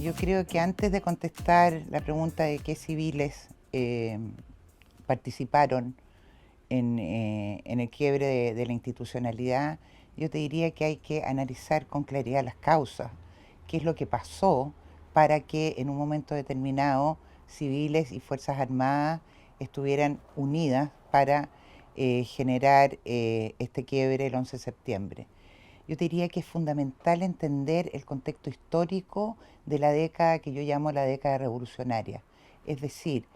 yo creo que antes de contestar la pregunta de qué civiles participaron en el quiebre de la institucionalidad, yo te diría que hay que analizar con claridad las causas, qué es lo que pasó para que en un momento determinado civiles y Fuerzas Armadas estuvieran unidas para generar este quiebre el 11 de septiembre. Yo te diría que es fundamental entender el contexto histórico de la década que yo llamo la década revolucionaria. Es decir,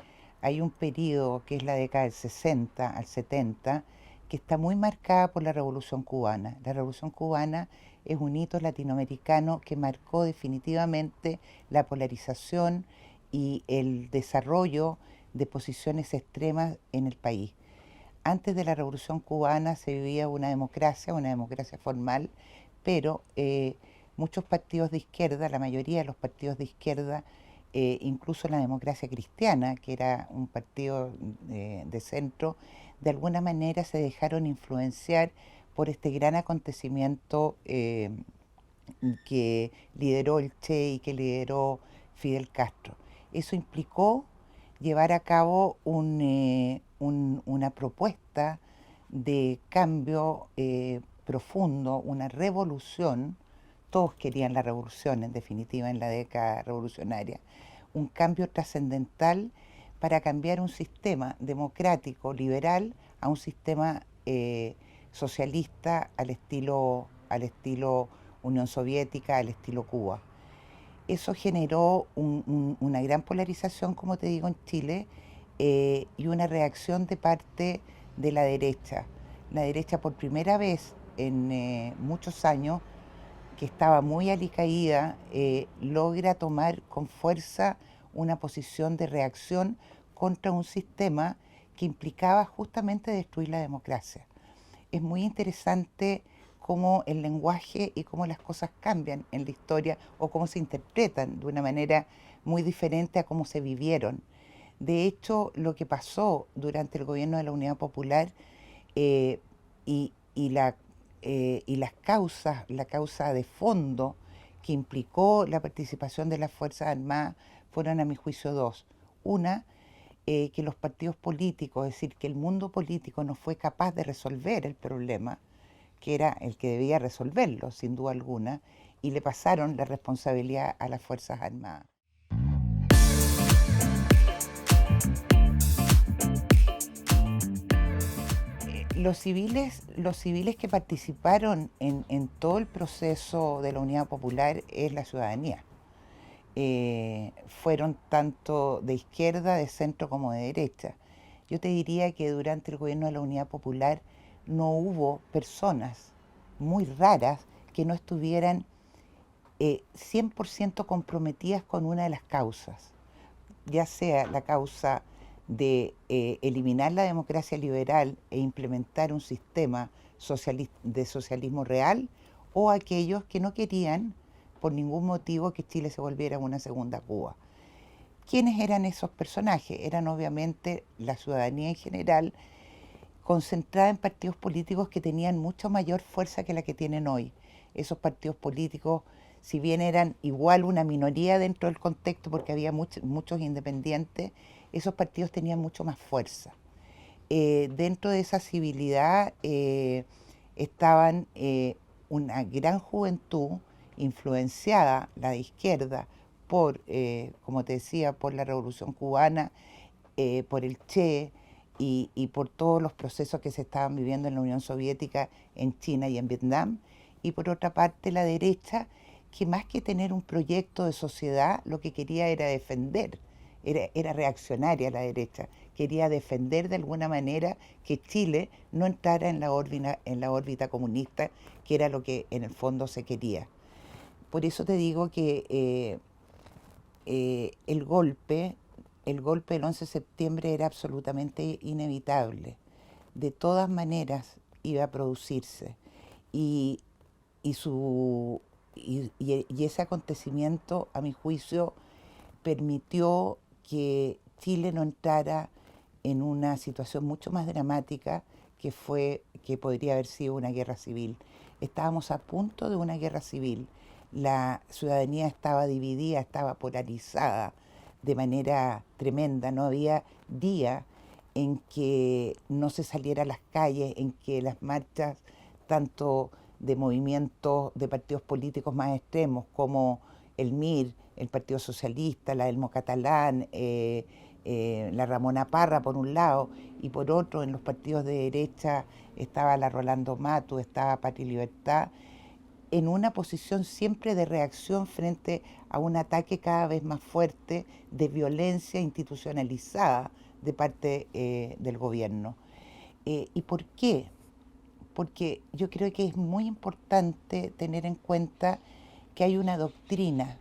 hay un periodo que es la década del 60 al 70 que está muy marcada por la Revolución Cubana. La Revolución Cubana es un hito latinoamericano que marcó definitivamente la polarización y el desarrollo de posiciones extremas en el país. Antes de la Revolución Cubana se vivía una democracia formal, pero muchos partidos de izquierda, la mayoría de los partidos de izquierda, incluso la Democracia Cristiana, que era un partido de centro, de alguna manera se dejaron influenciar por este gran acontecimiento que lideró el Che y que lideró Fidel Castro. Eso implicó llevar a cabo una propuesta de cambio profundo, una revolución. Todos querían la revolución, en definitiva, en la década revolucionaria. Un cambio trascendental para cambiar un sistema democrático, liberal, a un sistema socialista al estilo Unión Soviética, al estilo Cuba. Eso generó una gran polarización, como te digo, en Chile y una reacción de parte de la derecha. La derecha por primera vez en muchos años, que estaba muy alicaída, logra tomar con fuerza una posición de reacción contra un sistema que implicaba justamente destruir la democracia. Es muy interesante cómo el lenguaje y cómo las cosas cambian en la historia o cómo se interpretan de una manera muy diferente a cómo se vivieron. De hecho, lo que pasó durante el gobierno de la Unidad Popular eh, y las causas, la causa de fondo que implicó la participación de las Fuerzas Armadas fueron, a mi juicio, dos. Una, que los partidos políticos, es decir, que el mundo político no fue capaz de resolver el problema, que era el que debía resolverlo, sin duda alguna, y le pasaron la responsabilidad a las Fuerzas Armadas. Los civiles que participaron en todo el proceso de la Unidad Popular es la ciudadanía. Fueron tanto de izquierda, de centro como de derecha. Yo te diría que durante el gobierno de la Unidad Popular no hubo personas muy raras que no estuvieran 100% comprometidas con una de las causas, ya sea la causa de eliminar la democracia liberal e implementar un sistema de socialismo real, o aquellos que no querían por ningún motivo que Chile se volviera una segunda Cuba. ¿Quiénes eran esos personajes? Eran obviamente la ciudadanía en general, concentrada en partidos políticos que tenían mucho mayor fuerza que la que tienen hoy. Esos partidos políticos, si bien eran igual una minoría dentro del contexto porque había muchos independientes, esos partidos tenían mucho más fuerza. Dentro de esa civilidad estaban una gran juventud influenciada, la de izquierda, por, como te decía, por la Revolución Cubana, por el Che y por todos los procesos que se estaban viviendo en la Unión Soviética, en China y en Vietnam. Y por otra parte, la derecha, que más que tener un proyecto de sociedad, lo que quería era defender, era reaccionaria la derecha, quería defender de alguna manera que Chile no entrara en la órbita comunista, que era lo que en el fondo se quería. Por eso te digo que el golpe del 11 de septiembre era absolutamente inevitable. De todas maneras iba a producirse. Y, y, su, y ese acontecimiento, a mi juicio, permitió que Chile no entrara en una situación mucho más dramática que podría haber sido una guerra civil. Estábamos a punto de una guerra civil. la ciudadanía estaba dividida, estaba polarizada de manera tremenda. No había día en que no se saliera a las calles, en que las marchas, tanto de movimientos de partidos políticos más extremos como el MIR, el Partido Socialista, la Elmo Catalán, la Ramona Parra por un lado, y por otro en los partidos de derecha estaba la Rolando Matus, estaba Patria y Libertad, en una posición siempre de reacción frente a un ataque cada vez más fuerte de violencia institucionalizada de parte del gobierno. ¿Y por qué? Porque yo creo que es muy importante tener en cuenta que hay una doctrina,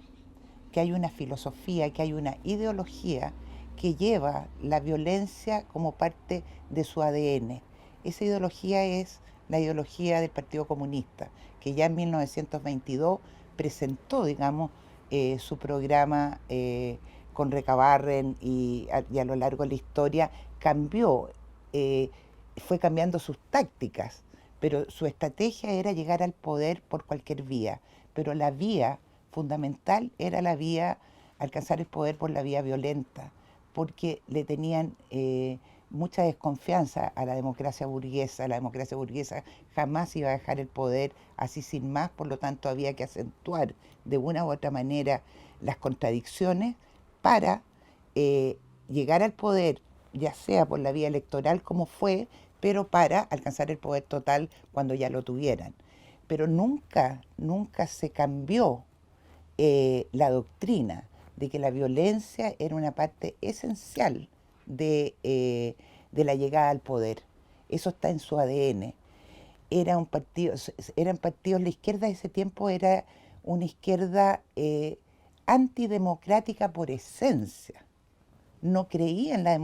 que hay una filosofía, que hay una ideología que lleva la violencia como parte de su ADN. Esa ideología es la ideología del Partido Comunista, que ya en 1922 presentó, digamos, su programa con Recabarren y a lo largo de la historia cambió, eh, fue cambiando sus tácticas, pero su estrategia era llegar al poder por cualquier vía, pero la vía fundamental era la vía, alcanzar el poder por la vía violenta, porque le tenían mucha desconfianza a la democracia burguesa. La democracia burguesa jamás iba a dejar el poder así sin más, por lo tanto había que acentuar de una u otra manera las contradicciones para eh, llegar al poder, ya sea por la vía electoral como fue, pero para alcanzar el poder total cuando ya lo tuvieran. Pero nunca, nunca se cambió la doctrina de que la violencia era una parte esencial de la llegada al poder. Eso está en su ADN. Eran partidos, la izquierda de ese tiempo era una izquierda antidemocrática por esencia. No creía en la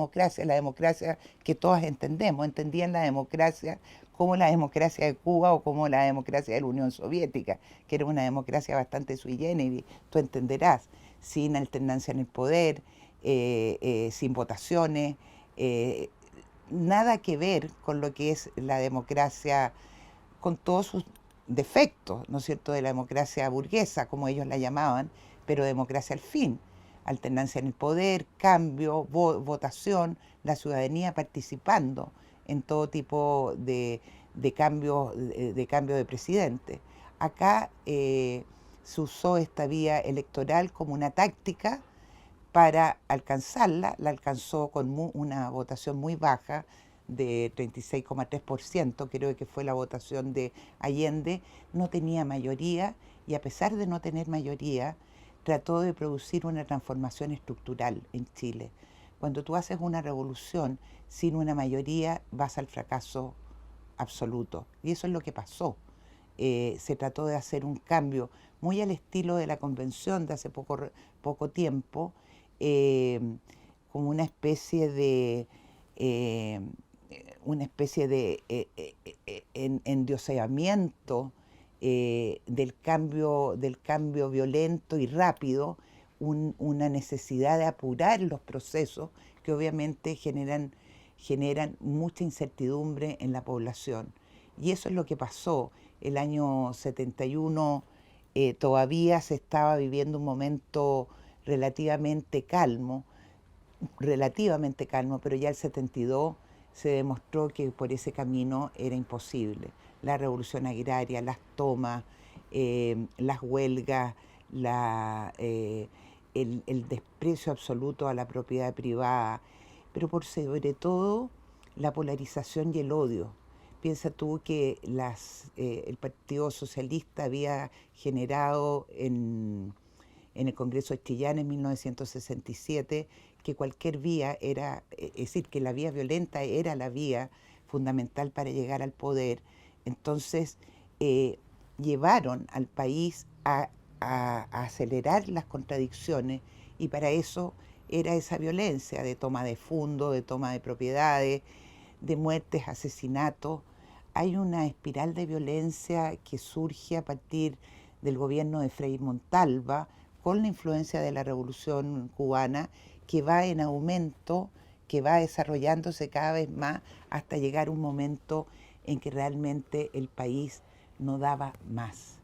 democracia que todas entendemos, entendían la democracia como la democracia de Cuba o como la democracia de la Unión Soviética, que era una democracia bastante sui generis, tú entenderás, sin alternancia en el poder, sin votaciones, eh, nada que ver con lo que es la democracia, con todos sus defectos, ¿no es cierto?, de la democracia burguesa, como ellos la llamaban, pero democracia al fin. Alternancia en el poder, cambio, votación, la ciudadanía participando en todo tipo de cambio de presidente. Acá se usó esta vía electoral como una táctica para alcanzarla, la alcanzó con una votación muy baja de 36,3%, creo que fue la votación de Allende, no tenía mayoría y a pesar de no tener mayoría, trató de producir una transformación estructural en Chile. Cuando tú haces una revolución sin una mayoría, vas al fracaso absoluto. Y eso es lo que pasó. Se trató de hacer un cambio muy al estilo de la convención de hace poco tiempo, eh, como eh, una especie de endioseamiento del cambio violento y rápido, una necesidad de apurar los procesos que obviamente generan mucha incertidumbre en la población. Y eso es lo que pasó. El año 71 todavía se estaba viviendo un momento relativamente calmo, pero ya el 72 se demostró que por ese camino era imposible. La revolución agraria, las tomas, las huelgas, el desprecio absoluto a la propiedad privada, pero por sobre todo la polarización y el odio. Piensa tú que el Partido Socialista había generado en el Congreso de Chillán en 1967 que cualquier vía era, es decir, que la vía violenta era la vía fundamental para llegar al poder. Entonces, eh, llevaron al país a acelerar las contradicciones y para eso era esa violencia de toma de fondo, de toma de propiedades, de muertes, asesinatos. Hay una espiral de violencia que surge a partir del gobierno de Frei Montalva con la influencia de la Revolución Cubana que va en aumento, que va desarrollándose cada vez más hasta llegar un momento en que realmente el país no daba más.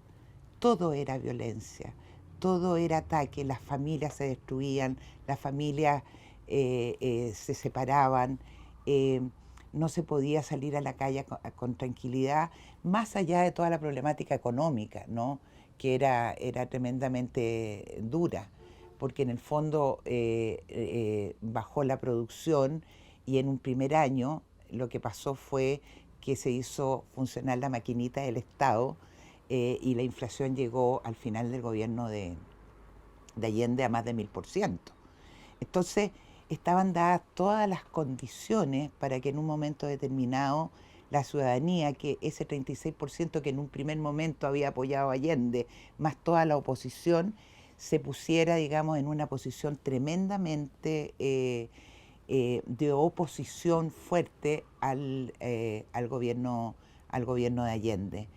todo era violencia, todo era ataque, las familias se destruían, las familias se separaban, eh, no se podía salir a la calle con tranquilidad, más allá de toda la problemática económica, ¿no? Que era tremendamente dura, porque en el fondo bajó la producción y en un primer año lo que pasó fue que se hizo funcionar la maquinita del Estado y la inflación llegó al final del gobierno de Allende a más de 1000%. Entonces, estaban dadas todas las condiciones para que en un momento determinado la ciudadanía, que ese 36% que en un primer momento había apoyado a Allende, más toda la oposición, se pusiera, digamos, en una posición tremendamente de oposición fuerte al gobierno de Allende.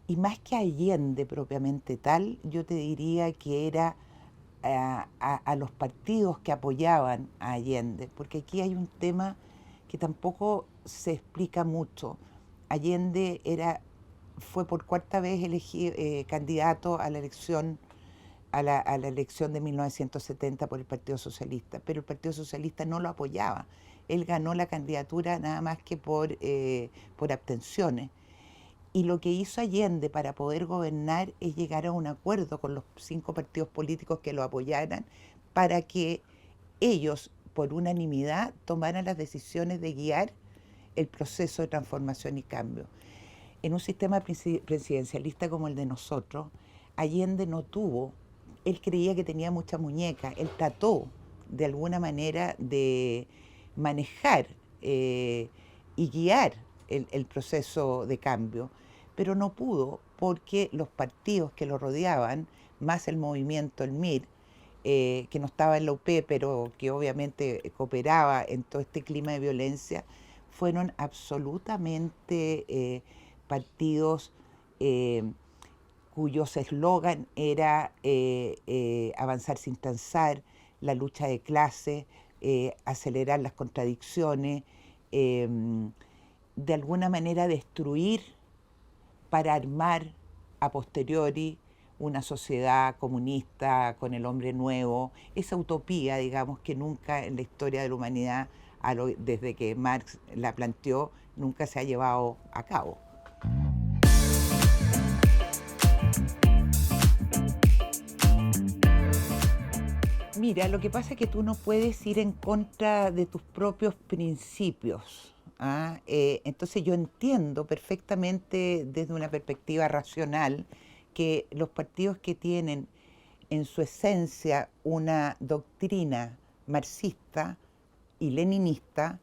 Y más que Allende propiamente tal, yo te diría que era a los partidos que apoyaban a Allende, porque aquí hay un tema que tampoco se explica mucho. Allende fue por cuarta vez elegido candidato a la elección de 1970 por el Partido Socialista, pero el Partido Socialista no lo apoyaba. Él ganó la candidatura nada más que por abstenciones. Y lo que hizo Allende para poder gobernar es llegar a un acuerdo con los 5 partidos políticos que lo apoyaran para que ellos, por unanimidad, tomaran las decisiones de guiar el proceso de transformación y cambio. En un sistema presidencialista como el de nosotros, Allende no tuvo, él creía que tenía mucha muñeca, él trató de alguna manera de manejar y guiar el proceso de cambio, pero no pudo porque los partidos que lo rodeaban, más el movimiento, el MIR, que no estaba en la UP, pero que obviamente cooperaba en todo este clima de violencia, fueron absolutamente partidos eh, cuyos eslogan era avanzar sin transar, la lucha de clase, acelerar las contradicciones, eh, de alguna manera destruir para armar a posteriori una sociedad comunista con el hombre nuevo, esa utopía, digamos, que nunca en la historia de la humanidad, desde que Marx la planteó, nunca se ha llevado a cabo. Mira, lo que pasa es que tú no puedes ir en contra de tus propios principios. ¿Ah? Entonces yo entiendo perfectamente desde una perspectiva racional que los partidos que tienen en su esencia una doctrina marxista y leninista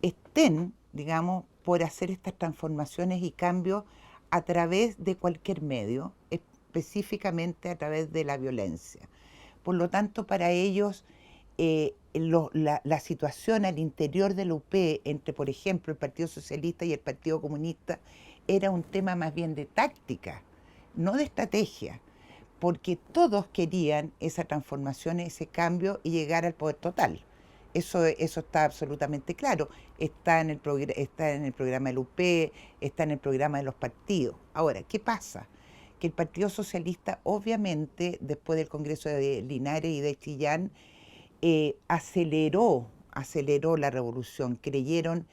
estén, digamos, por hacer estas transformaciones y cambios a través de cualquier medio, específicamente a través de la violencia. Por lo tanto, para ellos, la situación al interior de la UP entre, por ejemplo, el Partido Socialista y el Partido Comunista era un tema más bien de táctica, no de estrategia, porque todos querían esa transformación, ese cambio y llegar al poder total. Eso está absolutamente claro. Está en el programa del UP, está en el programa de los partidos. Ahora, ¿qué pasa? Que el Partido Socialista, obviamente, después del Congreso de Linares y de Chillán, aceleró la revolución. Creyeron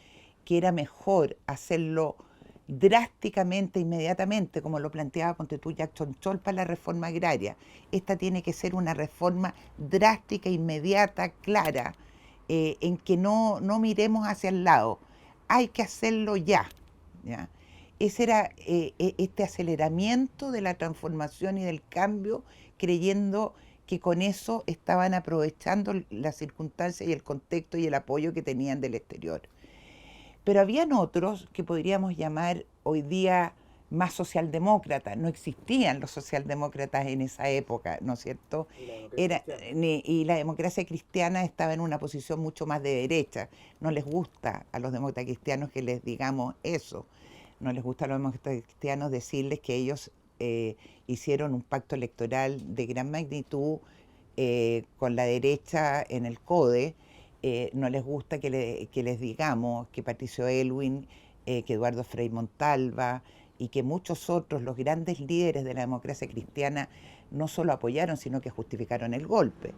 que era mejor hacerlo drásticamente, inmediatamente, como lo planteaba Ponte tú Jackson Chol para la reforma agraria. Esta tiene que ser una reforma drástica, inmediata, clara, en que no miremos hacia el lado. Hay que hacerlo ya. ¿Ya? Ese era este aceleramiento de la transformación y del cambio, creyendo que con eso estaban aprovechando las circunstancias y el contexto y el apoyo que tenían del exterior. Pero habían otros que podríamos llamar hoy día más socialdemócratas. No existían los socialdemócratas en esa época, ¿no es cierto? Y la democracia cristiana estaba en una posición mucho más de derecha. No les gusta a los demócratas cristianos que les digamos eso. No les gusta a los demócratas cristianos decirles que ellos hicieron un pacto electoral de gran magnitud con la derecha en el CODE. No les gusta que les digamos que Patricio Aylwin, que Eduardo Frei Montalva, y que muchos otros, los grandes líderes de la democracia cristiana, no solo apoyaron, sino que justificaron el golpe.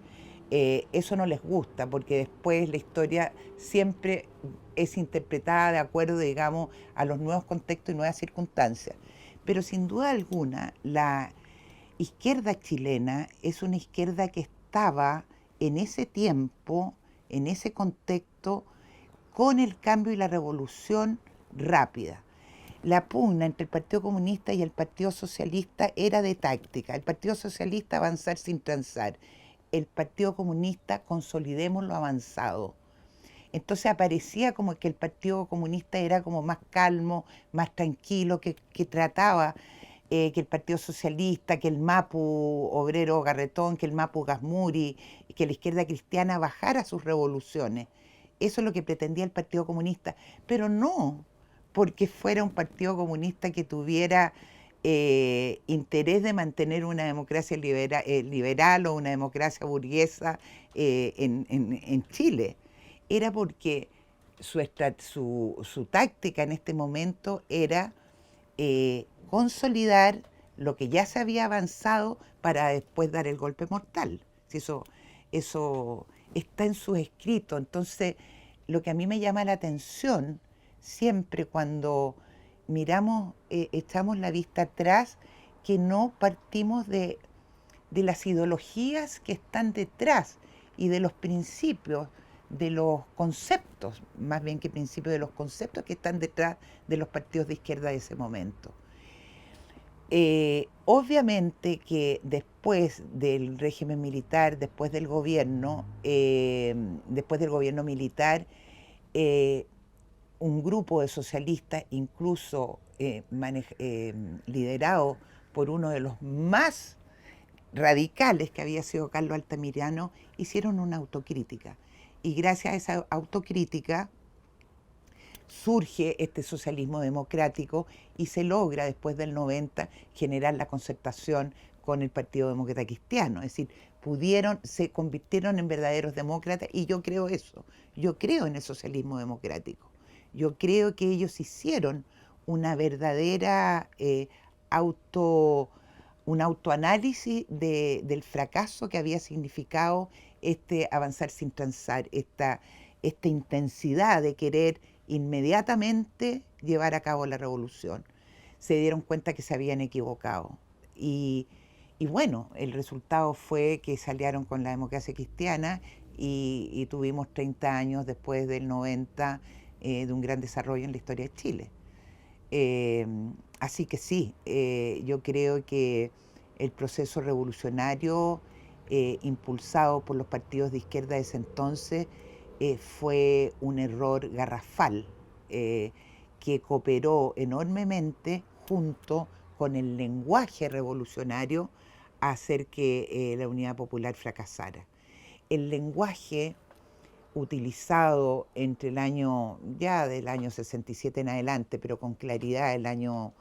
Eso no les gusta porque después la historia siempre es interpretada de acuerdo, digamos, a los nuevos contextos y nuevas circunstancias. Pero sin duda alguna, la izquierda chilena es una izquierda que estaba en ese tiempo, en ese contexto, con el cambio y la revolución rápida. La pugna entre el Partido Comunista y el Partido Socialista era de táctica. El Partido Socialista avanzar sin transar. El Partido Comunista consolidemos lo avanzado. Entonces aparecía como que el Partido Comunista era como más calmo, más tranquilo, que trataba que el Partido Socialista, que el Mapu Obrero Garretón, que el Mapu Gasmuri, que la izquierda cristiana bajara sus revoluciones. Eso es lo que pretendía el Partido Comunista, pero no porque fuera un Partido Comunista que tuviera interés de mantener una democracia liberal o una democracia burguesa en Chile. Era porque su táctica en este momento era consolidar lo que ya se había avanzado para después dar el golpe mortal. Si eso está en sus escritos. Entonces, lo que a mí me llama la atención siempre cuando miramos, echamos la vista atrás, que no partimos de las ideologías que están detrás y de los principios, de los conceptos, más bien que principios, de los conceptos que están detrás de los partidos de izquierda de ese momento. Obviamente que después del régimen militar, después del gobierno militar, eh, un grupo de socialistas, incluso liderado por uno de los más radicales que había sido Carlos Altamirano, hicieron una autocrítica. Y gracias a esa autocrítica surge este socialismo democrático y se logra después del 90 generar la concertación con el Partido Demócrata Cristiano. Es decir, se convirtieron en verdaderos demócratas y yo creo eso. Yo creo en el socialismo democrático. Yo creo que ellos hicieron una verdadera auto un autoanálisis del fracaso que había significado este avanzar sin transar, esta intensidad de querer inmediatamente llevar a cabo la revolución. Se dieron cuenta que se habían equivocado. Y, y bueno, el resultado fue que salieron con la democracia cristiana y tuvimos 30 años después del 90 de un gran desarrollo en la historia de Chile. Eh, Así que sí, yo creo que el proceso revolucionario impulsado por los partidos de izquierda de ese entonces fue un error garrafal que cooperó enormemente junto con el lenguaje revolucionario a hacer que la Unidad Popular fracasara. El lenguaje utilizado entre del año 67 en adelante, pero con claridad del año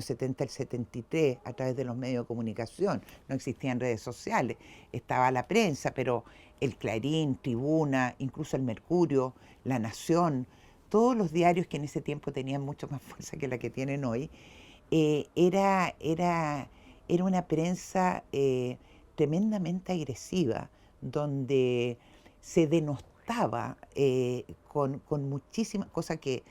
70 al 73 a través de los medios de comunicación. No existían redes sociales, estaba la prensa, pero el Clarín, Tribuna, incluso el Mercurio, La Nación, todos los diarios que en ese tiempo tenían mucho más fuerza que la que tienen hoy, era una prensa tremendamente agresiva, donde se denostaba con muchísimas cosas que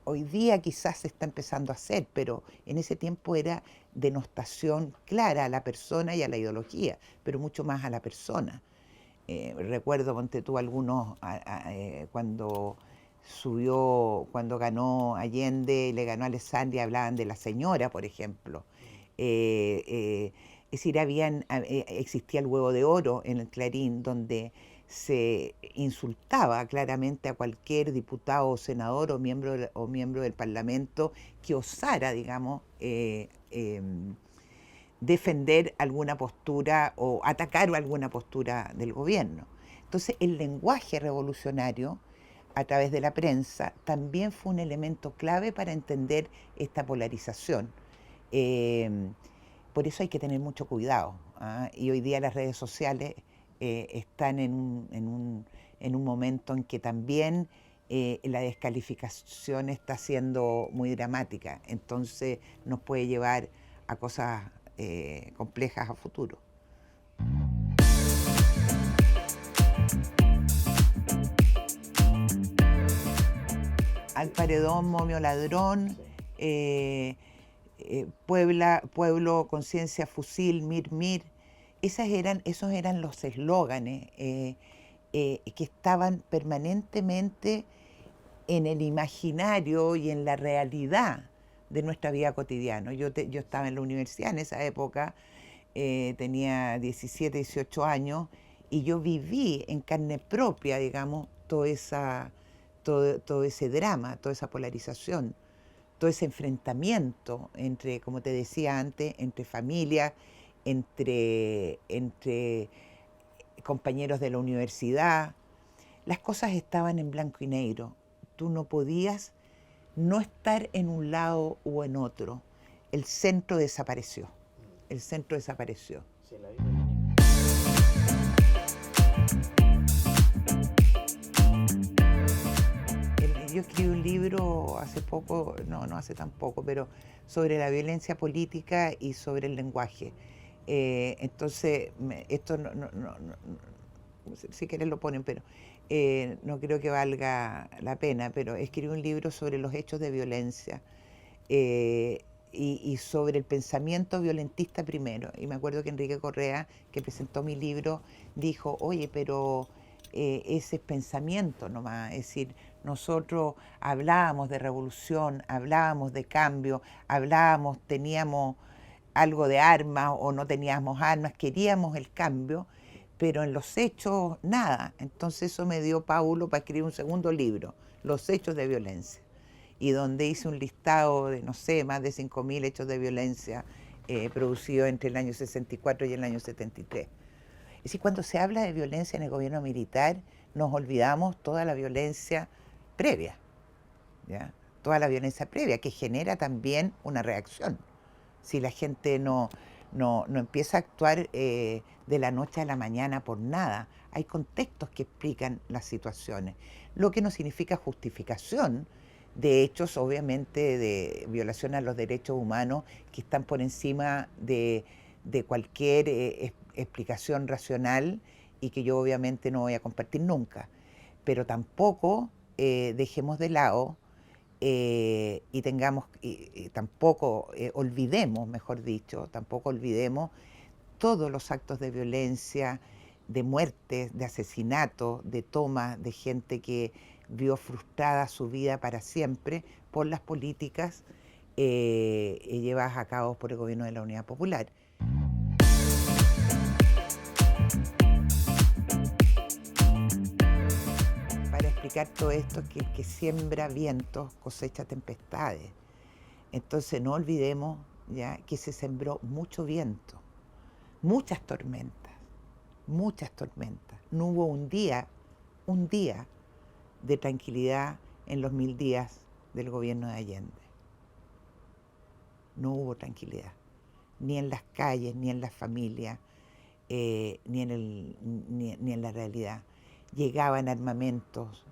hoy día quizás se está empezando a hacer, pero en ese tiempo era denostación clara a la persona y a la ideología, pero mucho más a la persona. Recuerdo, ponte tú, cuando ganó Allende, le ganó a Alessandri, hablaban de la señora, por ejemplo. Es decir, existía el huevo de oro en el Clarín, donde se insultaba claramente a cualquier diputado o senador o miembro del Parlamento que osara, digamos, defender alguna postura o atacar alguna postura del gobierno. Entonces, el lenguaje revolucionario a través de la prensa también fue un elemento clave para entender esta polarización. Eh, por eso hay que tener mucho cuidado, ¿ah? Y hoy día las redes sociales están en un momento en que también la descalificación está siendo muy dramática, entonces nos puede llevar a cosas complejas a futuro. Al paredón, momio ladrón, pueblo, conciencia, fusil, mir, mir. Esos eran los eslóganes que estaban permanentemente en el imaginario y en la realidad de nuestra vida cotidiana. Yo estaba en la universidad en esa época, tenía 17, 18 años, y yo viví en carne propia, digamos, todo ese drama, toda esa polarización, todo ese enfrentamiento entre, como te decía antes, entre familias, entre compañeros de la universidad. Las cosas estaban en blanco y negro. Tú no podías no estar en un lado o en otro. El centro desapareció. El centro desapareció. Sí, yo escribí un libro hace poco, no hace tan poco, pero sobre la violencia política y sobre el lenguaje. Entonces, esto si quieres lo ponen, pero no creo que valga la pena, pero escribí un libro sobre los hechos de violencia y sobre el pensamiento violentista primero. Y me acuerdo que Enrique Correa, que presentó mi libro, dijo, oye, pero ese es pensamiento nomás, es decir, nosotros hablábamos de revolución, hablábamos de cambio, teníamos algo de armas o no teníamos armas, queríamos el cambio, pero en los hechos nada. Entonces eso me dio Paulo para escribir un segundo libro, Los hechos de violencia, y donde hice un listado de, no sé, más de 5.000 hechos de violencia producidos entre el año 64 y el año 73. Es decir, cuando se habla de violencia en el gobierno militar, nos olvidamos toda la violencia previa, ¿ya? Toda la violencia previa que genera también una reacción. Si la gente no empieza a actuar de la noche a la mañana por nada, hay contextos que explican las situaciones, lo que no significa justificación de hechos, obviamente, de violación a los derechos humanos que están por encima de cualquier explicación racional y que yo obviamente no voy a compartir nunca. Pero tampoco dejemos de lado y tampoco olvidemos, mejor dicho, tampoco olvidemos todos los actos de violencia, de muertes, de asesinatos, de tomas, de gente que vio frustrada su vida para siempre por las políticas llevadas a cabo por el gobierno de la Unidad Popular. Para explicar todo esto, que el que siembra vientos cosecha tempestades. Entonces no olvidemos ya que se sembró mucho viento, muchas tormentas, muchas tormentas. No hubo un día de tranquilidad en los 1000 días del gobierno de Allende. No hubo tranquilidad, ni en las calles, ni en las familias, ni en la realidad. Llegaban armamentos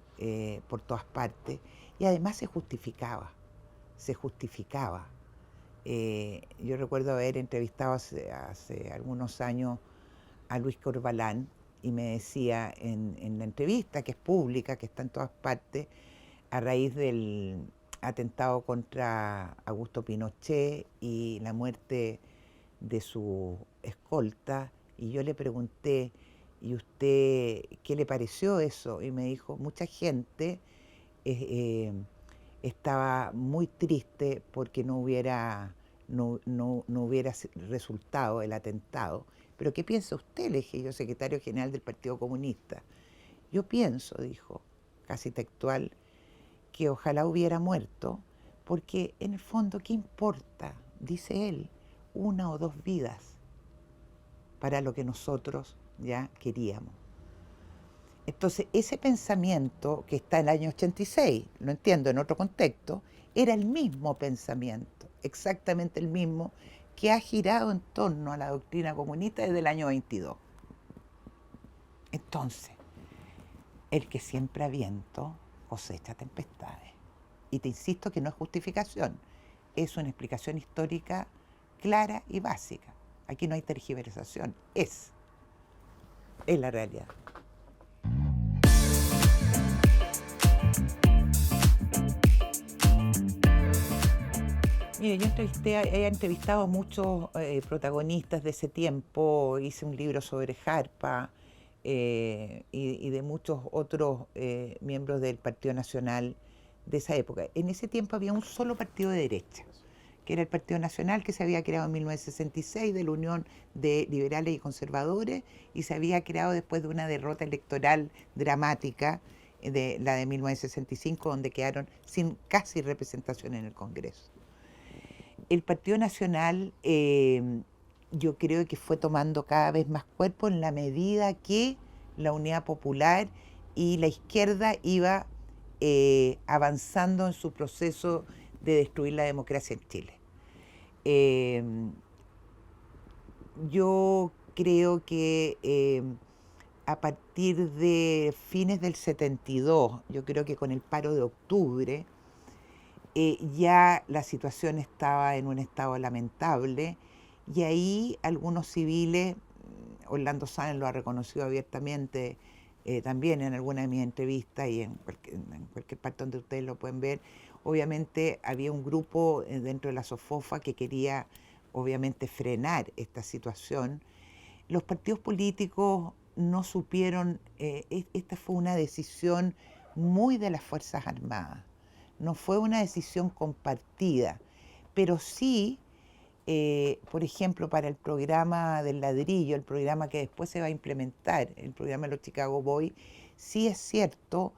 por todas partes y además se justificaba. Yo recuerdo haber entrevistado hace algunos años a Luis Corbalán y me decía en la entrevista, que es pública, que está en todas partes, a raíz del atentado contra Augusto Pinochet y la muerte de su escolta, y yo le pregunté, ¿y usted qué le pareció eso? Y me dijo, mucha gente estaba muy triste porque no hubiera resultado el atentado. ¿Pero qué piensa usted? Le dije yo, secretario general del Partido Comunista. Yo pienso, dijo, casi textual, que ojalá hubiera muerto, porque en el fondo, ¿qué importa? Dice él, 1 o 2 vidas para lo que nosotros ya queríamos. Entonces, ese pensamiento que está en el año 86, lo entiendo en otro contexto, era el mismo pensamiento, exactamente el mismo, que ha girado en torno a la doctrina comunista desde el año 22. Entonces, el que siembra viento cosecha tempestades. Y te insisto que no es justificación, es una explicación histórica clara y básica. Aquí no hay tergiversación, es la realidad. Mire, yo he entrevistado a muchos protagonistas de ese tiempo, hice un libro sobre Jarpa y de muchos otros miembros del Partido Nacional de esa época. En ese tiempo había un solo partido de derecha, que era el Partido Nacional, que se había creado en 1966 de la Unión de Liberales y Conservadores y se había creado después de una derrota electoral dramática, de la de 1965, donde quedaron sin casi representación en el Congreso. El Partido Nacional yo creo que fue tomando cada vez más cuerpo en la medida que la Unidad Popular y la izquierda iba avanzando en su proceso de destruir la democracia en Chile. Yo creo que a partir de fines del 72, yo creo que con el paro de octubre, ya la situación estaba en un estado lamentable y ahí algunos civiles, Orlando Sáenz lo ha reconocido abiertamente también en alguna de mis entrevistas y en cualquier parte donde ustedes lo pueden ver, obviamente había un grupo dentro de la SOFOFA que quería obviamente frenar esta situación. Los partidos políticos no supieron, esta fue una decisión muy de las Fuerzas Armadas. No fue una decisión compartida, pero sí, por ejemplo, para el programa del ladrillo, el programa que después se va a implementar, el programa de los Chicago Boys, sí es cierto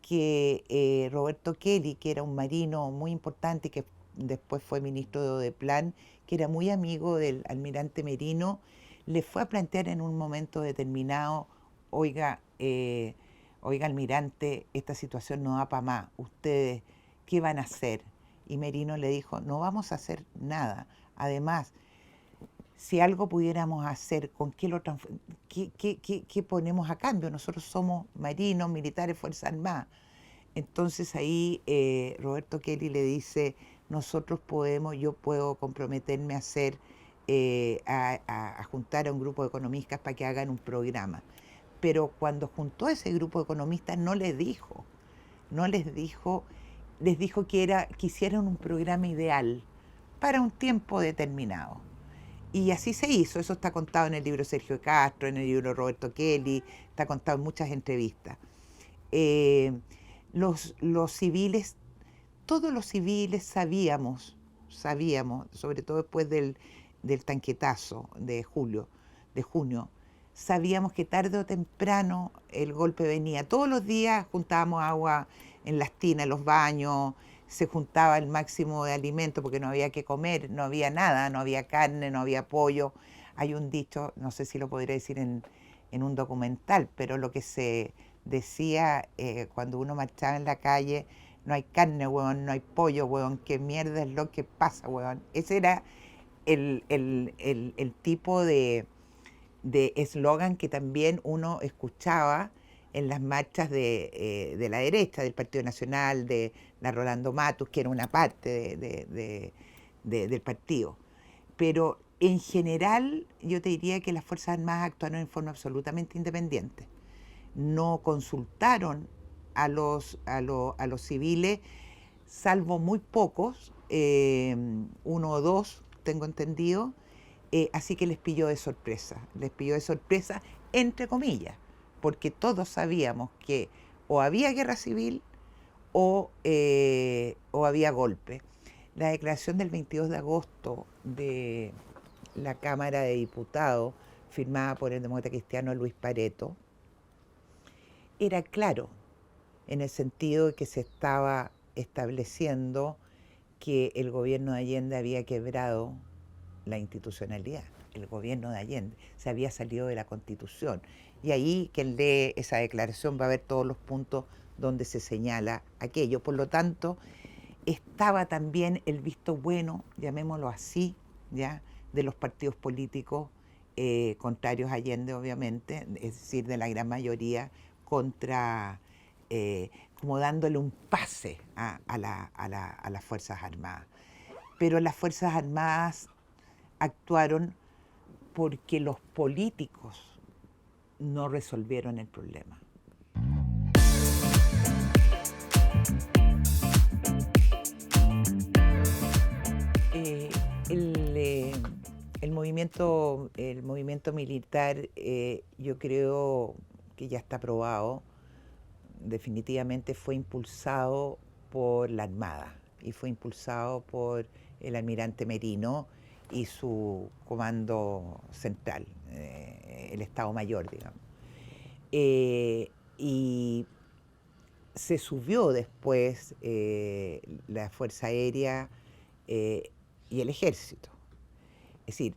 que Roberto Kelly, que era un marino muy importante y que después fue ministro de Odeplan, que era muy amigo del almirante Merino, le fue a plantear en un momento determinado, oiga, oiga almirante, esta situación no da para más, ustedes, ¿qué van a hacer? Y Merino le dijo, no vamos a hacer nada. Además, si algo pudiéramos hacer, ¿con qué lo qué ponemos a cambio? Nosotros somos marinos, militares, Fuerzas Armadas. Entonces ahí Roberto Kelly le dice, nosotros podemos, yo puedo comprometerme a hacer, a juntar a un grupo de economistas para que hagan un programa. Pero cuando juntó a ese grupo de economistas no les dijo, les dijo que hicieran un programa ideal para un tiempo determinado. Y así se hizo, eso está contado en el libro Sergio de Castro, en el libro Roberto Kelly, está contado en muchas entrevistas. Los civiles, todos los civiles sabíamos, sobre todo después del tanquetazo de junio, sabíamos que tarde o temprano el golpe venía. Todos los días juntábamos agua en las tinas, en los baños, se juntaba el máximo de alimento porque no había que comer, no había nada, no había carne, no había pollo. Hay un dicho, no sé si lo podría decir en un documental, pero lo que se decía cuando uno marchaba en la calle, no hay carne, huevón, no hay pollo, huevón, qué mierda es lo que pasa, huevón. Ese era el tipo de eslogan que también uno escuchaba en las marchas de la derecha, del Partido Nacional, de la Rolando Matus, que era una parte del partido. Pero en general yo te diría que las Fuerzas Armadas actuaron en forma absolutamente independiente. No consultaron a los civiles, salvo muy pocos, uno o dos, tengo entendido, así que les pilló de sorpresa, entre comillas, porque todos sabíamos que o había guerra civil o había golpe. La declaración del 22 de agosto de la Cámara de Diputados, firmada por el demócrata cristiano Luis Pareto, era claro, en el sentido de que se estaba estableciendo que el gobierno de Allende había quebrado la institucionalidad. El gobierno de Allende se había salido de la Constitución. Y ahí quien lee esa declaración va a ver todos los puntos donde se señala aquello. Por lo tanto, estaba también el visto bueno, llamémoslo así, ¿ya?, de los partidos políticos contrarios a Allende, obviamente, es decir, de la gran mayoría contra como dándole un pase a las Fuerzas Armadas. Pero las Fuerzas Armadas actuaron porque los políticos no resolvieron el problema. Eh, el, eh, el movimiento militar, yo creo que ya está probado, definitivamente fue impulsado por la Armada y fue impulsado por el almirante Merino y su comando central, el Estado Mayor, digamos. Y se subió después la Fuerza Aérea y el Ejército. Es decir,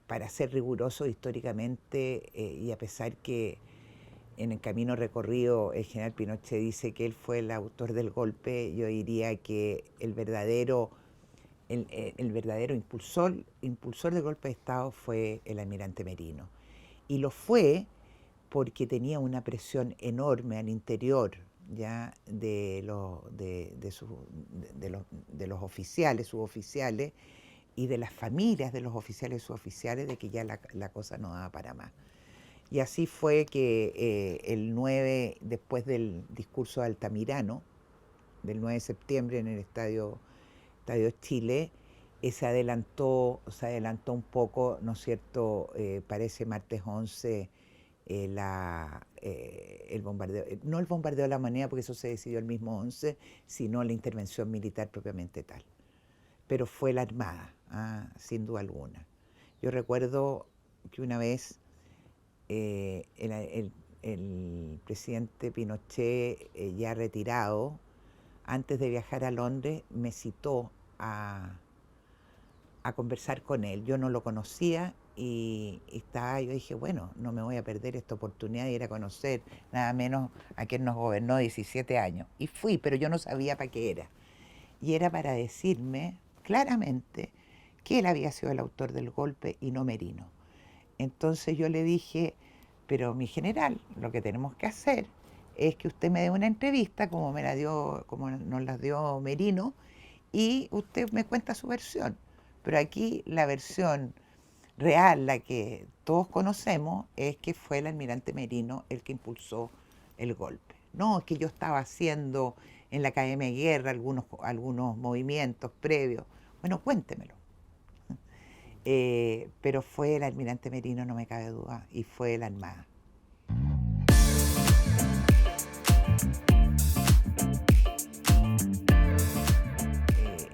para ser riguroso históricamente, y a pesar que en el camino recorrido el general Pinochet dice que él fue el autor del golpe, yo diría que el verdadero impulsor del golpe de Estado fue el almirante Merino. Y lo fue porque tenía una presión enorme al interior ya de los oficiales, suboficiales, y de las familias de los oficiales y suboficiales, de que ya la cosa no daba para más. Y así fue que el 9, después del discurso de Altamirano, del 9 de septiembre en el Estadio Chile, se adelantó un poco, ¿no es cierto?, para ese martes 11, el bombardeo, no el bombardeo de la Moneda, porque eso se decidió el mismo 11, sino la intervención militar propiamente tal. Pero fue la Armada, sin duda alguna. Yo recuerdo que una vez el presidente Pinochet, ya retirado, antes de viajar a Londres, me citó a conversar con él. Yo no lo conocía y yo dije, bueno, no me voy a perder esta oportunidad de ir a conocer nada menos a quien nos gobernó 17 años. Y fui, pero yo no sabía para qué era. Y era para decirme claramente que él había sido el autor del golpe y no Merino. Entonces yo le dije, pero mi general, lo que tenemos que hacer es que usted me dé una entrevista como nos la dio Merino, y usted me cuenta su versión. Pero aquí la versión real, la que todos conocemos, es que fue el almirante Merino el que impulsó el golpe. No, es que yo estaba haciendo en la Academia de Guerra algunos movimientos previos. Bueno, cuéntemelo. Pero fue el almirante Merino, no me cabe duda, y fue la Armada.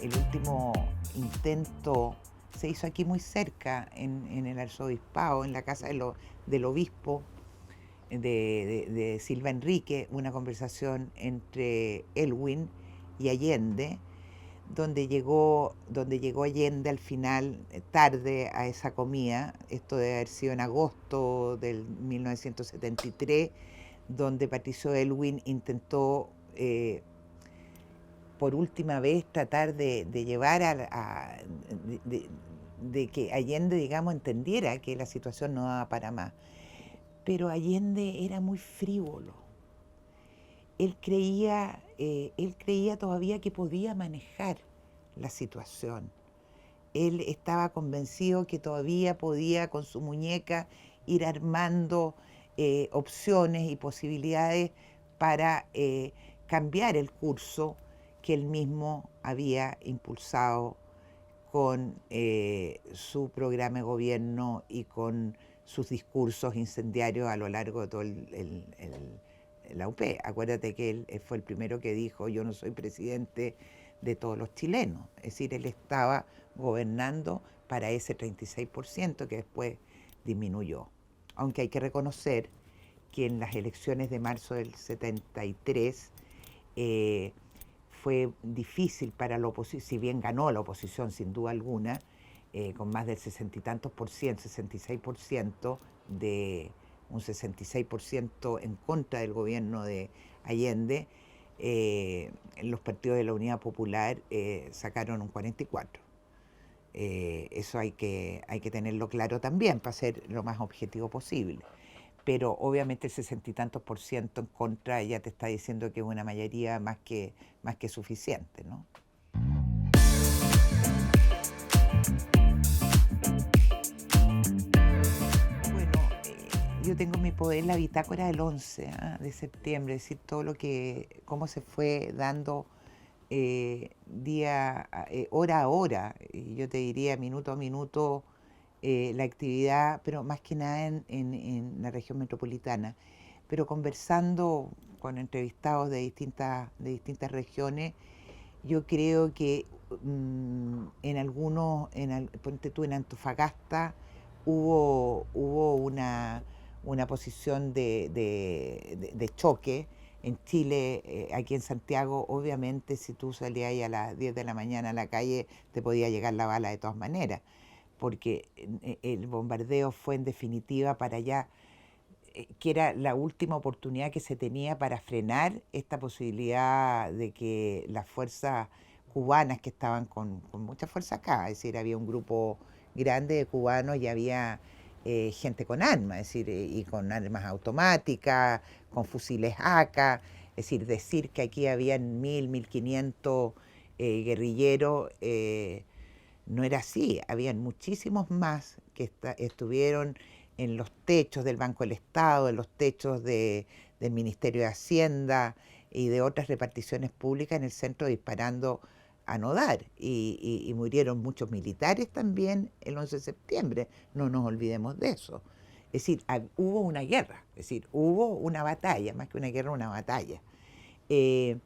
El último intento se hizo aquí muy cerca, en el arzobispado, en la casa del obispo de Silva Enrique, una conversación entre Elwin y Allende, donde llegó Allende al final, tarde, a esa comida. Esto debe haber sido en agosto del 1973, donde Patricio Elwin intentó por última vez tratar de llevar de que Allende, digamos, entendiera que la situación no daba para más. Pero Allende era muy frívolo. Él creía todavía que podía manejar la situación. Él estaba convencido que todavía podía, con su muñeca, ir armando opciones y posibilidades para cambiar el curso que él mismo había impulsado con su programa de gobierno y con sus discursos incendiarios a lo largo de todo la UP. Acuérdate que él fue el primero que dijo: yo no soy presidente de todos los chilenos. Es decir, él estaba gobernando para ese 36% que después disminuyó. Aunque hay que reconocer que en las elecciones de marzo del 73 fue difícil para la oposición, si bien ganó la oposición sin duda alguna, con más del 60 y tantos por ciento, 66%, de un 66% en contra del gobierno de Allende, los partidos de la Unidad Popular sacaron un 44%. Eso hay que tenerlo claro también, para ser lo más objetivo posible. pero obviamente el 60 y tantos% en contra ya te está diciendo que es una mayoría más que suficiente, ¿no? Bueno, yo tengo en mi poder la bitácora del 11 de septiembre, es decir, cómo se fue dando hora a hora, y yo te diría minuto a minuto, la actividad, pero más que nada en la región metropolitana. Pero conversando con entrevistados de distintas regiones, yo creo que en algunos, ponte tú en Antofagasta, hubo una posición de choque. En Chile, aquí en Santiago, obviamente si tú salías ahí a las 10 de la mañana a la calle, te podía llegar la bala de todas maneras, porque el bombardeo fue en definitiva para allá, que era la última oportunidad que se tenía para frenar esta posibilidad de que las fuerzas cubanas, que estaban con mucha fuerza acá, es decir, había un grupo grande de cubanos y había gente con armas, es decir, y con armas automáticas, con fusiles AK, es decir que aquí habían 1.500 guerrilleros, no era así, habían muchísimos más que estuvieron en los techos del Banco del Estado, en los techos del Ministerio de Hacienda y de otras reparticiones públicas en el centro disparando a no dar. Y murieron muchos militares también el 11 de septiembre, no nos olvidemos de eso. Es decir, hubo una guerra, es decir, hubo una batalla, más que una guerra, una batalla. Eh,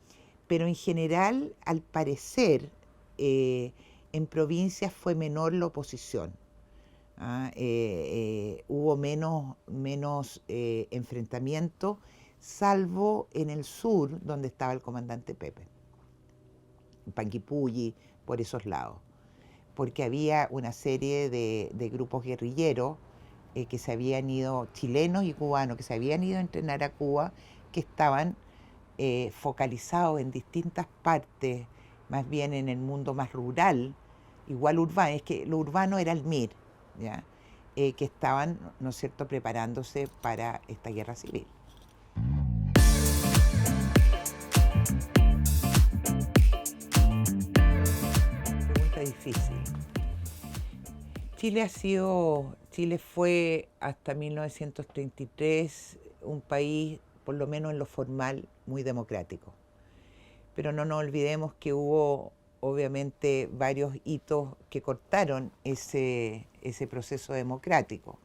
pero en general, al parecer, en provincias fue menor la oposición. Hubo menos enfrentamiento, salvo en el sur, donde estaba el comandante Pepe, en Panguipulli, por esos lados, porque había una serie de grupos guerrilleros que se habían ido, chilenos y cubanos, que se habían ido a entrenar a Cuba, que estaban focalizados en distintas partes, más bien en el mundo más rural, igual urbano, es que lo urbano era el MIR, ¿ya? Que estaban, ¿no es cierto?, preparándose para esta guerra civil. Pregunta difícil. Chile fue hasta 1933 un país, por lo menos en lo formal, muy democrático. Pero no nos olvidemos que hubo obviamente varios hitos que cortaron ese proceso democrático.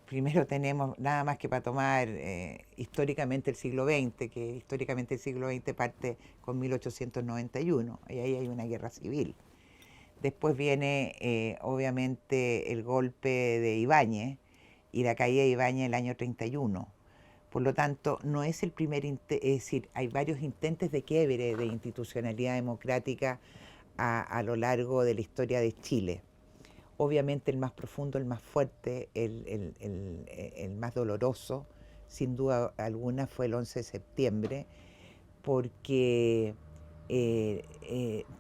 Primero tenemos, nada más que para tomar históricamente el siglo XX, que históricamente el siglo XX parte con 1891, y ahí hay una guerra civil. Después viene obviamente el golpe de Ibáñez y la caída de Ibáñez el año 31. Por lo tanto, no es el primer, es decir, hay varios intentos de quiebre de institucionalidad democrática a lo largo de la historia de Chile. Obviamente el más profundo, el más fuerte, el más doloroso, sin duda alguna, fue el 11 de septiembre, porque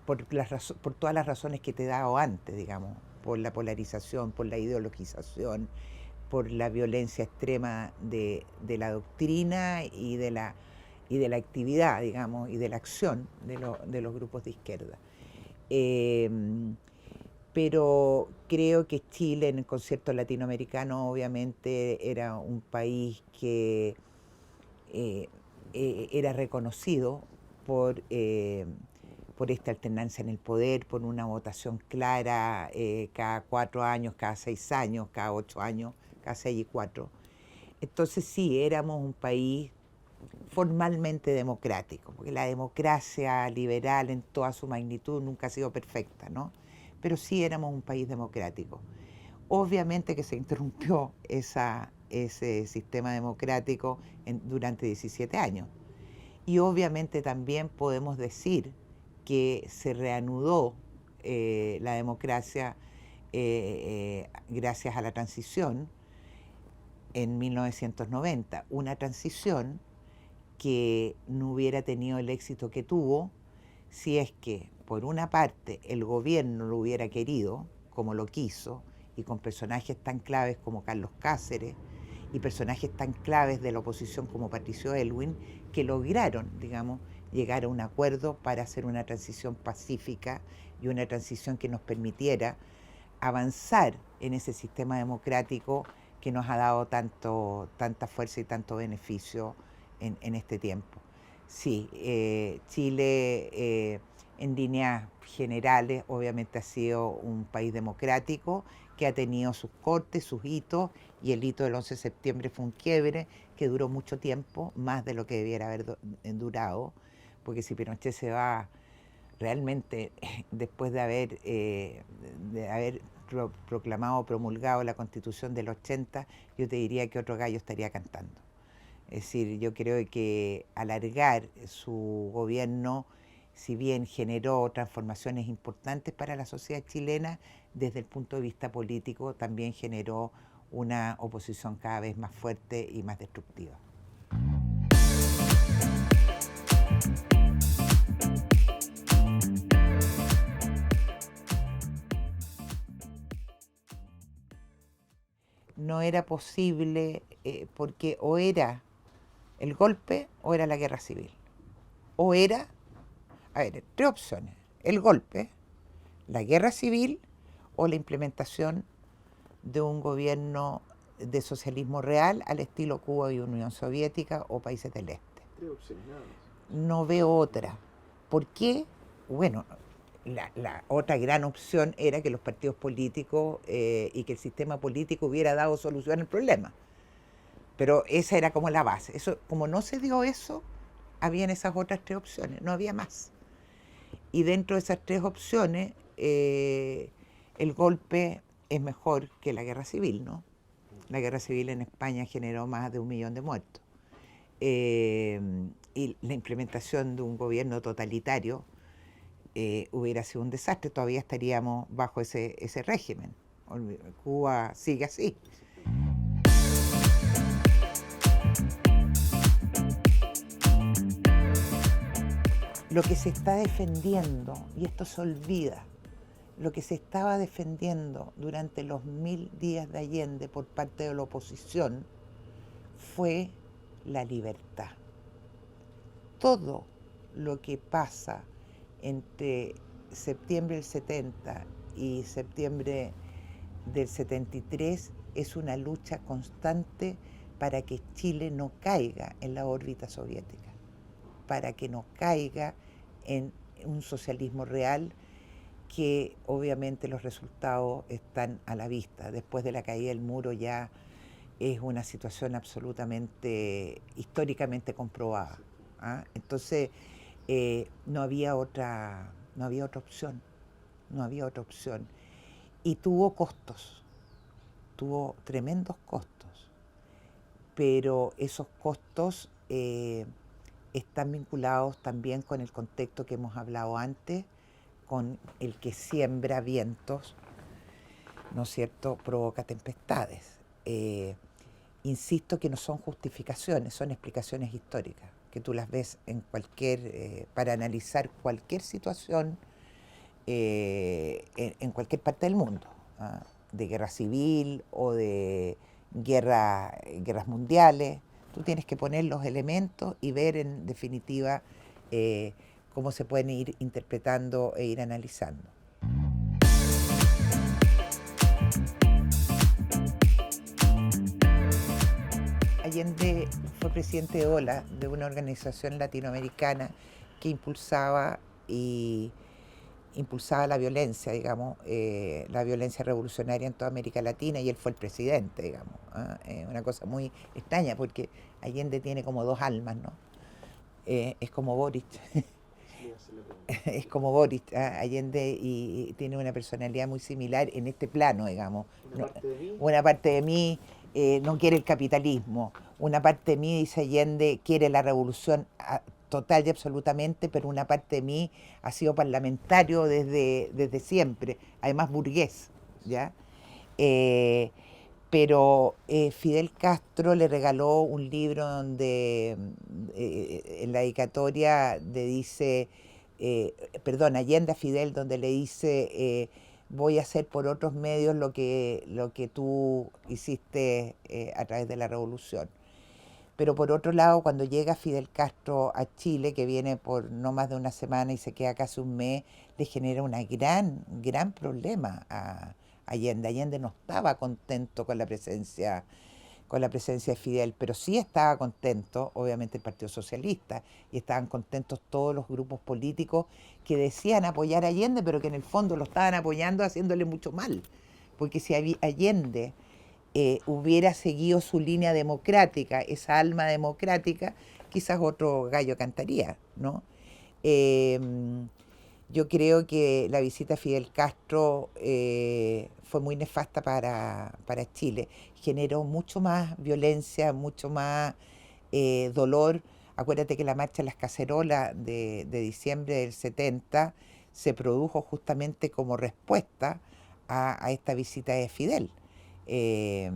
por todas las razones que te he dado antes, digamos, por la polarización, por la ideologización, por la violencia extrema de la doctrina y de la actividad, digamos, y de la acción de los grupos de izquierda. Eh, pero creo que Chile en el concierto latinoamericano obviamente era un país que eh, era reconocido por, eh, por esta alternancia en el poder, por una votación clara cada 4 años, cada 6 años, cada 8 años, cada 6 y 4. Entonces sí, éramos un país formalmente democrático, porque la democracia liberal en toda su magnitud nunca ha sido perfecta, ¿no? Pero sí éramos un país democrático. Obviamente que se interrumpió ese sistema democrático durante 17 años. Y obviamente también podemos decir que se reanudó la democracia gracias a la transición en 1990, una transición que no hubiera tenido el éxito que tuvo si es que, por una parte, el gobierno lo hubiera querido, como lo quiso, y con personajes tan claves como Carlos Cáceres, y personajes tan claves de la oposición como Patricio Aylwin, que lograron, digamos, llegar a un acuerdo para hacer una transición pacífica y una transición que nos permitiera avanzar en ese sistema democrático que nos ha dado tanta fuerza y tanto beneficio en este tiempo. Sí, Chile en líneas generales obviamente ha sido un país democrático que ha tenido sus cortes, sus hitos, y el hito del 11 de septiembre fue un quiebre que duró mucho tiempo, más de lo que debiera haber durado, porque si Pinochet se va realmente después de haber proclamado, promulgado la Constitución del 80, yo te diría que otro gallo estaría cantando. Es decir, yo creo que alargar su gobierno, si bien generó transformaciones importantes para la sociedad chilena, desde el punto de vista político también generó una oposición cada vez más fuerte y más destructiva. No era posible porque o era el golpe o era la guerra civil. O era, a ver, tres opciones: el golpe, la guerra civil o la implementación de un gobierno de socialismo real al estilo Cuba y Unión Soviética o países del este. Tres opciones, nada más. No veo otra. ¿Por qué? Bueno, la otra gran opción era que los partidos políticos y que el sistema político hubiera dado solución al problema. Pero esa era como la base. Eso, como no se dio eso, habían esas otras tres opciones, no había más. Y dentro de esas tres opciones, el golpe es mejor que la guerra civil, ¿no? La guerra civil en España generó más de 1 millón de muertos. Y la implementación de un gobierno totalitario hubiera sido un desastre, todavía estaríamos bajo ese régimen. Cuba sigue así. Lo que se está defendiendo, y esto se olvida, lo que se estaba defendiendo durante los 1000 días de Allende por parte de la oposición fue la libertad. Todo lo que pasa entre septiembre del 70 y septiembre del 73 es una lucha constante para que Chile no caiga en la órbita soviética, para que no caiga en un socialismo real, que obviamente los resultados están a la vista. Después de la caída del muro ya es una situación absolutamente históricamente comprobada. ¿Ah? Entonces no había otra opción, no había otra opción. Y tuvo costos, tuvo tremendos costos, pero esos costos están vinculados también con el contexto que hemos hablado antes, con el que siembra vientos, ¿no es cierto?, provoca tempestades. Insisto que no son justificaciones, son explicaciones históricas, que tú las ves en para analizar cualquier situación en cualquier parte del mundo, ¿ah? De guerra civil o de guerras mundiales. Tú tienes que poner los elementos y ver en definitiva cómo se pueden ir interpretando e ir analizando. Allende fue presidente de OLA, de una organización latinoamericana que impulsaba la violencia, digamos, la violencia revolucionaria en toda América Latina, y él fue el presidente, digamos. Una cosa muy extraña porque Allende tiene como dos almas, ¿no? Es como Boric. Es como Boric, Allende, y tiene una personalidad muy similar en este plano, digamos. Una parte de mí no quiere el capitalismo, una parte de mí, dice Allende, quiere la revolución total y absolutamente, pero una parte de mí ha sido parlamentario desde siempre, además burgués, ¿ya? Pero Fidel Castro le regaló un libro donde en la dedicatoria le dice, perdón, Allende a Fidel, donde le dice, voy a hacer por otros medios lo que tú hiciste a través de la revolución. Pero por otro lado, cuando llega Fidel Castro a Chile, que viene por no más de una semana y se queda casi un mes, le genera un gran problema a Allende. Allende no estaba contento con la presencia de Fidel, pero sí estaba contento, obviamente, el Partido Socialista, y estaban contentos todos los grupos políticos que decían apoyar a Allende, pero que en el fondo lo estaban apoyando haciéndole mucho mal. Porque si Allende hubiera seguido su línea democrática, esa alma democrática, quizás otro gallo cantaría, ¿no? Eh, yo creo que la visita a Fidel Castro fue muy nefasta para Chile. Generó mucho más violencia, mucho más dolor. Acuérdate que la marcha de las cacerolas de diciembre del 70 se produjo justamente como respuesta a esta visita de Fidel, eh,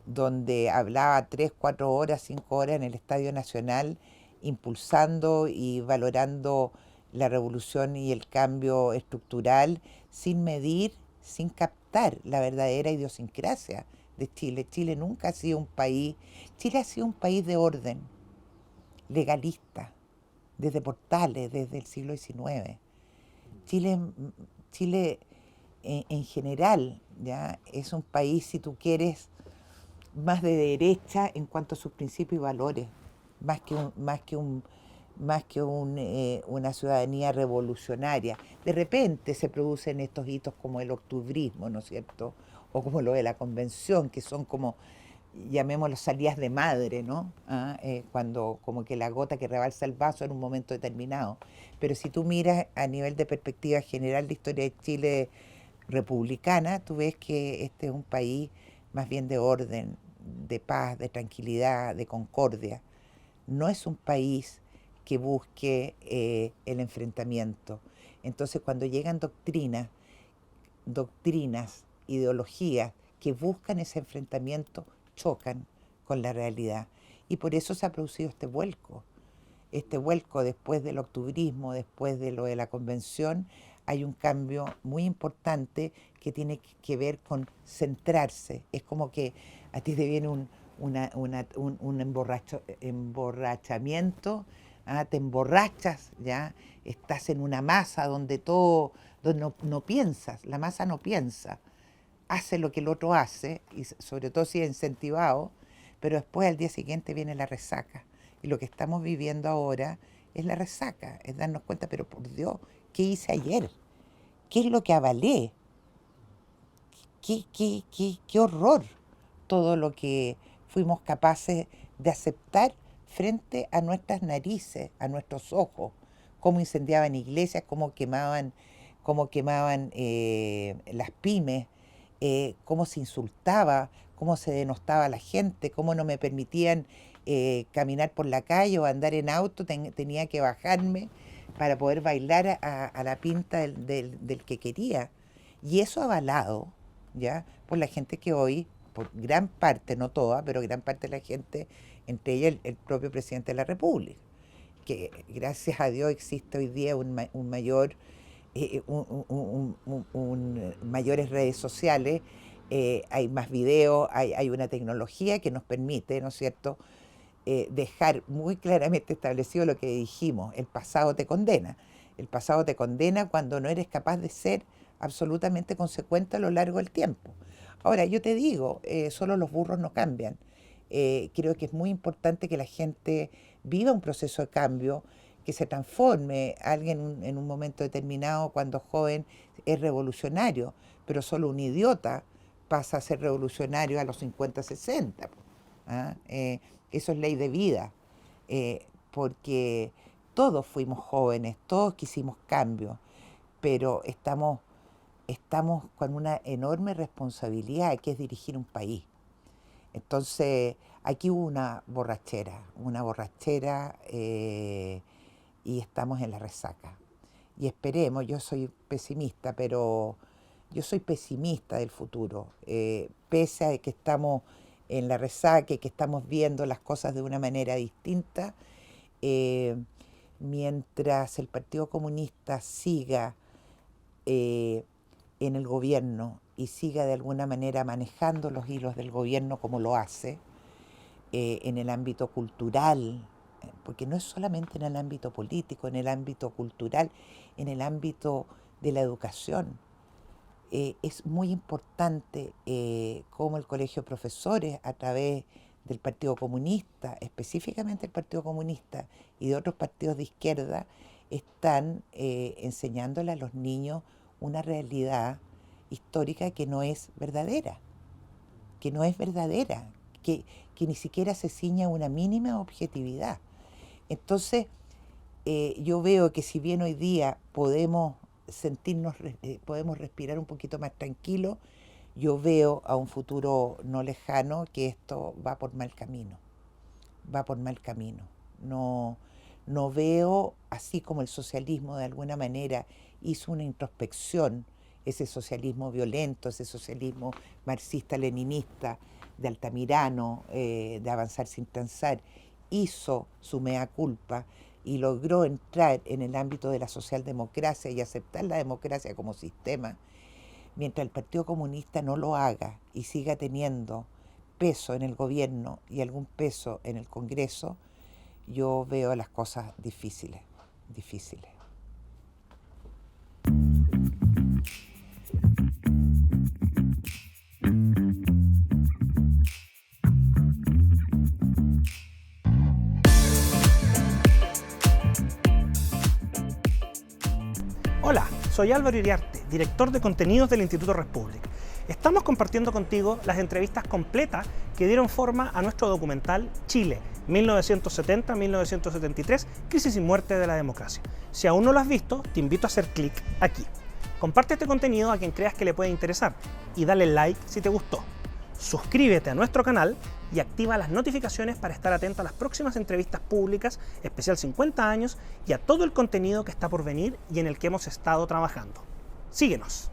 donde hablaba 3, 4 horas, 5 horas en el Estadio Nacional, impulsando y valorando la revolución y el cambio estructural sin medir, sin captar la verdadera idiosincrasia de Chile. Chile nunca ha sido un país, Chile ha sido un país de orden, legalista, desde Portales, desde el siglo XIX. Chile, Chile en general, ¿ya? Es un país, si tú quieres, más de derecha en cuanto a sus principios y valores, más que un, más que un, más que una ciudadanía revolucionaria. De repente se producen estos hitos como el octubrismo, ¿no es cierto? O como lo de la convención, que son como, llamémoslo, salidas de madre, ¿no? Cuando como que la gota que rebalsa el vaso en un momento determinado. Pero si tú miras a nivel de perspectiva general de historia de Chile republicana, tú ves que este es un país más bien de orden, de paz, de tranquilidad, de concordia. No es un país que busque el enfrentamiento. Entonces, cuando llegan doctrinas, ideologías que buscan ese enfrentamiento, chocan con la realidad. Y por eso se ha producido este vuelco después del octubrismo, después de lo de la convención, hay un cambio muy importante que tiene que ver con centrarse. Es como que a ti te viene un emborrachamiento, te emborrachas, ¿ya? Estás en una masa donde todo, donde no piensas, la masa no piensa, hace lo que el otro hace, y sobre todo si es incentivado, pero después al día siguiente viene la resaca. Y lo que estamos viviendo ahora es la resaca, es darnos cuenta, pero por Dios, ¿qué hice ayer? ¿Qué es lo que avalé? Qué horror todo lo que fuimos capaces de aceptar frente a nuestras narices, a nuestros ojos, cómo incendiaban iglesias, cómo quemaban las pymes, cómo se insultaba, cómo se denostaba a la gente, cómo no me permitían caminar por la calle o andar en auto, tenía que bajarme para poder bailar a la pinta del que quería. Y eso avalado, ¿ya? Por la gente que hoy, por gran parte, no toda, pero gran parte de la gente, entre ellas el propio presidente de la República, que gracias a Dios existe hoy día un mayor, mayores redes sociales, hay más videos, hay una tecnología que nos permite, ¿no es cierto?, dejar muy claramente establecido lo que dijimos, el pasado te condena. El pasado te condena cuando no eres capaz de ser absolutamente consecuente a lo largo del tiempo. Ahora, yo te digo, solo los burros no cambian. Creo que es muy importante que la gente viva un proceso de cambio, que se transforme. Alguien en un momento determinado, cuando joven, es revolucionario, pero solo un idiota pasa a ser revolucionario a los 50, 60. ¿Ah? Eso es ley de vida, porque todos fuimos jóvenes, todos quisimos cambio, pero estamos con una enorme responsabilidad que es dirigir un país. Entonces, aquí hubo una borrachera y estamos en la resaca. Y esperemos, yo soy pesimista, pero yo soy pesimista del futuro, pese a que estamos en la resaca y que estamos viendo las cosas de una manera distinta, eh, mientras el Partido Comunista siga eh, en el gobierno y siga de alguna manera manejando los hilos del gobierno como lo hace, en el ámbito cultural, porque no es solamente en el ámbito político, en el ámbito cultural, en el ámbito de la educación. Es muy importante cómo el Colegio de Profesores, a través del Partido Comunista, específicamente el Partido Comunista y de otros partidos de izquierda, están enseñándole a los niños una realidad histórica que no es verdadera, que no es verdadera, que ni siquiera se ciña a una mínima objetividad. Entonces, yo veo que si bien hoy día podemos sentirnos, podemos respirar un poquito más tranquilo, yo veo a un futuro no lejano que esto va por mal camino, va por mal camino. No, no veo, así como el socialismo de alguna manera hizo una introspección, ese socialismo violento, ese socialismo marxista-leninista de Altamirano, de avanzar sin transar, hizo su mea culpa y logró entrar en el ámbito de la socialdemocracia y aceptar la democracia como sistema, mientras el Partido Comunista no lo haga y siga teniendo peso en el gobierno y algún peso en el Congreso, yo veo las cosas difíciles, difíciles. Hola, soy Álvaro Iriarte, director de contenidos del Instituto Respublic. Estamos compartiendo contigo las entrevistas completas que dieron forma a nuestro documental Chile, 1970-1973, Crisis y muerte de la democracia. Si aún no lo has visto, te invito a hacer clic aquí. Comparte este contenido a quien creas que le puede interesar y dale like si te gustó. Suscríbete a nuestro canal y activa las notificaciones para estar atento a las próximas entrevistas públicas, especial 50 años, y a todo el contenido que está por venir y en el que hemos estado trabajando. Síguenos.